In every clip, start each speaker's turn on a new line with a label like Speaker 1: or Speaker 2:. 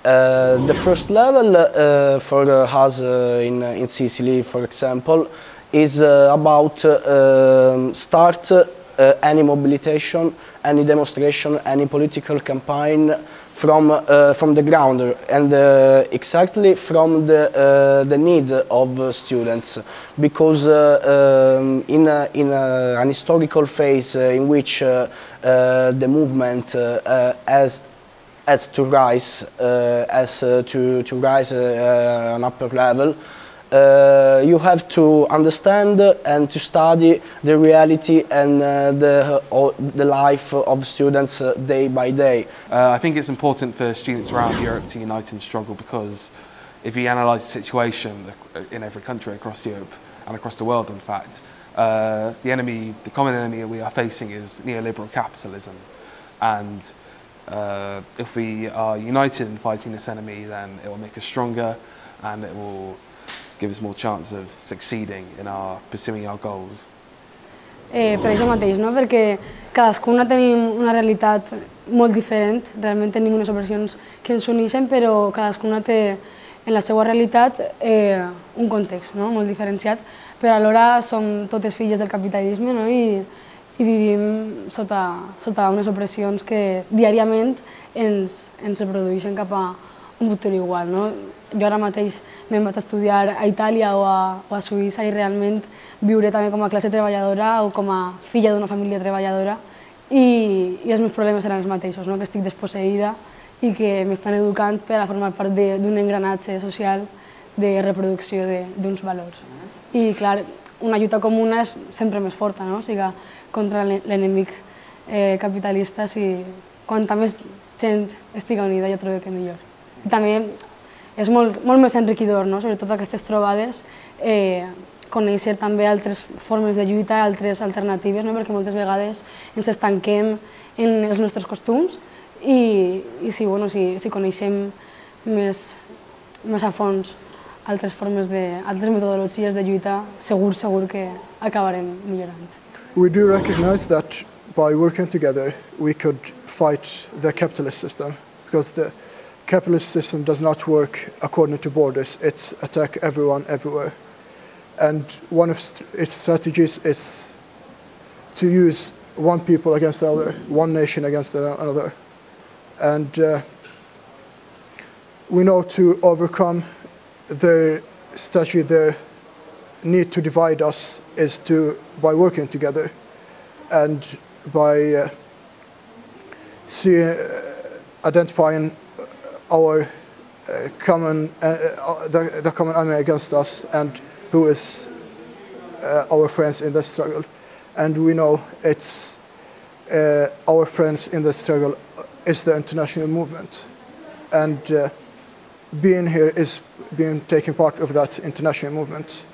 Speaker 1: The first level for us in Sicily, for example, is about start any mobilization, any demonstration, any political campaign from the ground and exactly from the need of students, because in an historical phase in which the movement has to rise, to rise an upper level, you have to understand and to study the reality and the life of students day by day.
Speaker 2: I think it's important for students around Europe to unite and struggle, because if you analyse the situation in every country across Europe and across the world, in fact, the common enemy we are facing is neoliberal capitalism, and if we are united in fighting this enemy, then it will make us stronger and it will give us more chance of succeeding in pursuing our goals.
Speaker 3: Per això mateix, no? Perquè cadascuna tenim una realitat molt diferent, realment tenim unes operacions que ens uneixen, però cadascuna té en la seva realitat un context, no? Molt diferenciat, però alhora som totes filles del capitalisme, no? I vivim sota unes opressions que diàriament ens reprodueixen cap a un futur igual, no? Jo ara mateix me'n vaig a estudiar a Itàlia o a Suïssa i realment viuré també com a classe treballadora o com a filla d'una família treballadora i els meus problemes seran els mateixos, no? Que estic desposseïda i que m'estan educant per a formar part d'un engranatge social de reproducció d'uns valors. I clar, una lluita comuna és sempre més forta, no? O sigui, contra l'enemic capitalista, si quanta més gent estigui unida jo trobo que millor. I també és molt més enriquidor, no? Sobretot aquestes trobades, conèixer també altres formes de lluita, altres alternatives, no? Perquè moltes vegades ens estanquem en els nostres costums i si coneixem més a fons altres metodologies de lluita, segur que acabarem millorant.
Speaker 4: We do recognize that by working together we could fight the capitalist system, because the capitalist system does not work according to borders. It's attack everyone, everywhere. And one of its strategies is to use one people against the other, one nation against another. And we know to overcome their strategy, their need to divide us is by working together and by identifying our the common enemy against us and who is our friends in the struggle. And we know it's our friends in the struggle is the international movement, and being here is taking part of that international movement.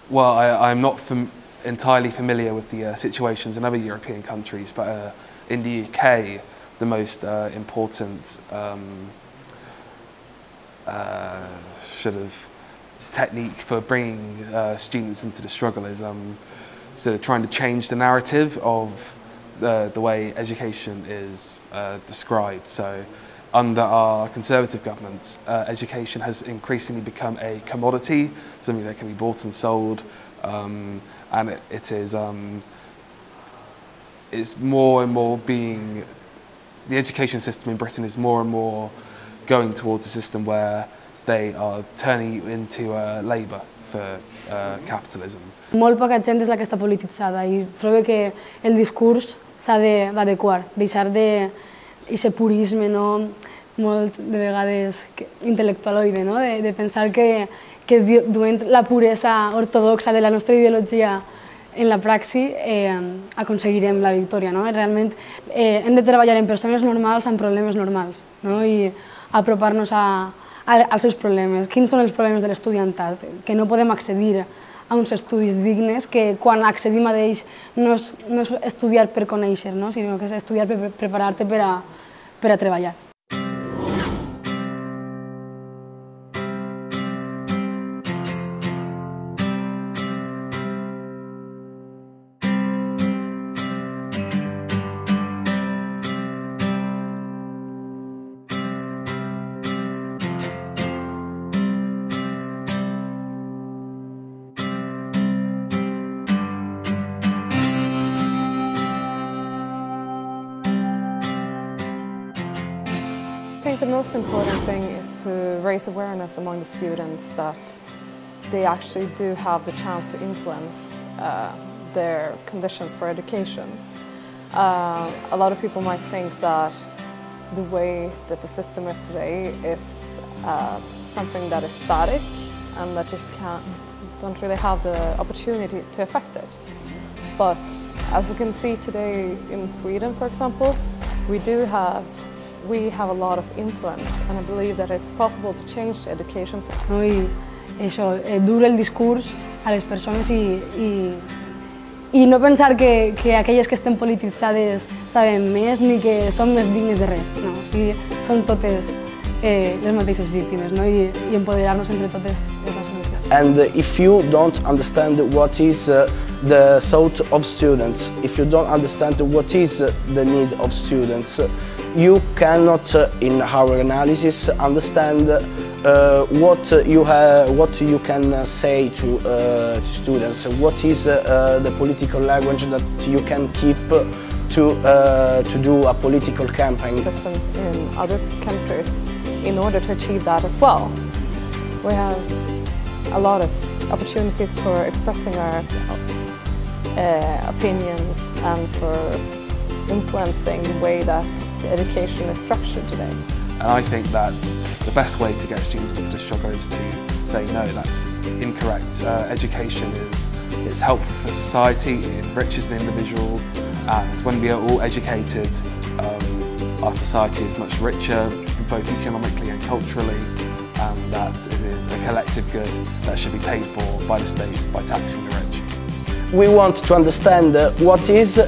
Speaker 2: Well, I'm not entirely familiar with the situations in other European countries, but in the UK, the most important sort of technique for bringing students into the struggle is sort of trying to change the narrative of the way education is described. So under our Conservative government, education has increasingly become a commodity, something that can be bought and sold, and it's more and more being, the education system in Britain is more and more going towards a system where they are turning you into labour for capitalism.
Speaker 3: Molt poca gent és la que està polititzada i trobo que el discurs s'ha d'adequar, deixar d'aquest purisme, no? Molt de vegades intel·lectualoide, no? De pensar que duent la puresa ortodoxa de la nostra ideologia en la praxi aconseguirem la victòria, no? Realment hem de treballar en persones normals amb problemes normals, no? I apropar-nos als seus problemes. Quins són els problemes de l'estudiantat? Que no podem accedir a uns estudis dignes, que quan accedim a ells no és estudiar per conèixer, no? Sinó que és estudiar per preparar-te per a treballar.
Speaker 5: I think the most important thing is to raise awareness among the students that they actually do have the chance to influence their conditions for education. A lot of people might think that the way that the system is today is something that is static and that you don't really have the opportunity to affect it. But as we can see today in Sweden, for example, we have a lot of influence, and I believe that it's possible to change the education system.
Speaker 3: No? I això, dur el discurs a les persones i no pensar que aquelles que estem polititzades saben més ni que són més dignes de res. No? O sigui, són totes les mateixes víctimes, no? I empoderar-nos entre totes és la solució.
Speaker 1: And if you don't understand what is the thought of students, if you don't understand what is the need of students, you cannot, in our analysis, understand what you can say to students. What is the political language that you can keep to do a political campaign?
Speaker 5: Systems in other countries in order to achieve that as well. We have a lot of opportunities for expressing our opinions and for influencing the way that the education is structured today.
Speaker 2: And I think that the best way to get students into the struggle is to say no, that's incorrect. Education is helpful for society, it enriches the individual, and when we are all educated, our society is much richer, both economically and culturally, and that it is a collective good that should be paid for by the state by taxing the rich.
Speaker 1: We want to understand what is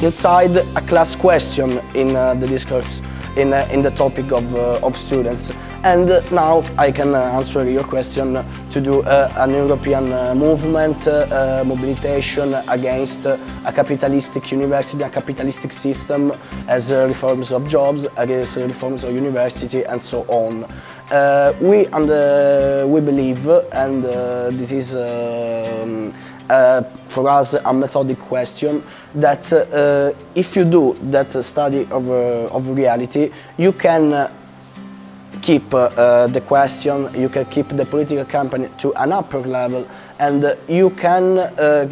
Speaker 1: inside a class question in the discourse, in the topic of students. And now I can answer your question to do an European movement, mobilization against a capitalistic university, a capitalistic system, as reforms of jobs, as reforms of university, and so on. We believe, and this is for us a methodic question, that if you do that study of reality, you can keep the question, you can keep the political campaign to an upper level, and you can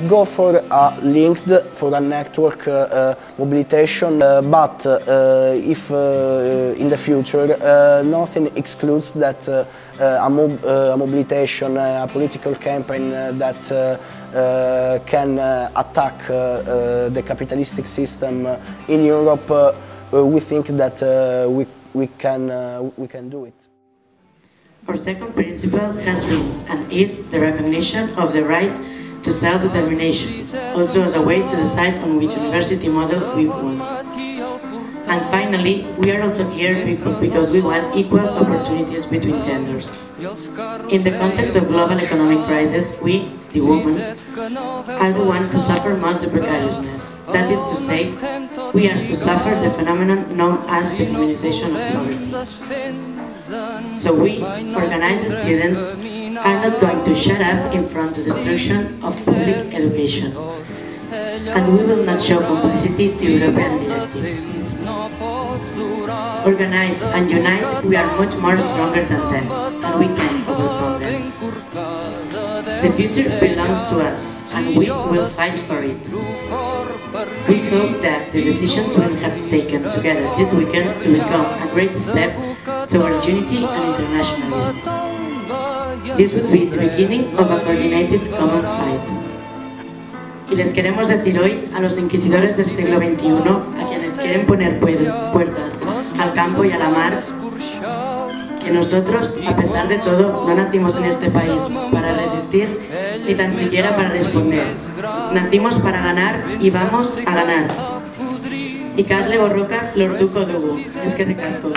Speaker 1: go for a linked, for a network mobilization, but if in the future nothing excludes that a mobilization, a political campaign that can attack the capitalistic system in Europe, we think that we can do it.
Speaker 6: Our second principle has been and is the recognition of the right to self-determination, also as a way to decide on which university model we want. And finally, we are also here because we want equal opportunities between genders. In the context of global economic crisis, we, the women, are the ones who suffer most the precariousness. That is to say, we are who suffer the phenomenon known as the feminization of poverty. So we, organized students, are not going to shut up in front of the destruction of public education. And we will not show complicity to European directives. Organized and united, we are much more stronger than them, and we can overcome them. The future belongs to us, and we will fight for it. We hope that the decisions we have taken together this weekend to become a great step towards unity and internationalism. This would be the beginning of a coordinated common fight. Y les queremos decir hoy a los inquisidores del siglo XXI, a quienes quieren poner puertas al campo y a la mar, que nosotros, a pesar de todo, no nacimos en este país para resistir ni tan siquiera para responder. Nacimos para ganar y vamos a ganar. Ikasle borrokaz lortuko dugu. Eskerrik asko.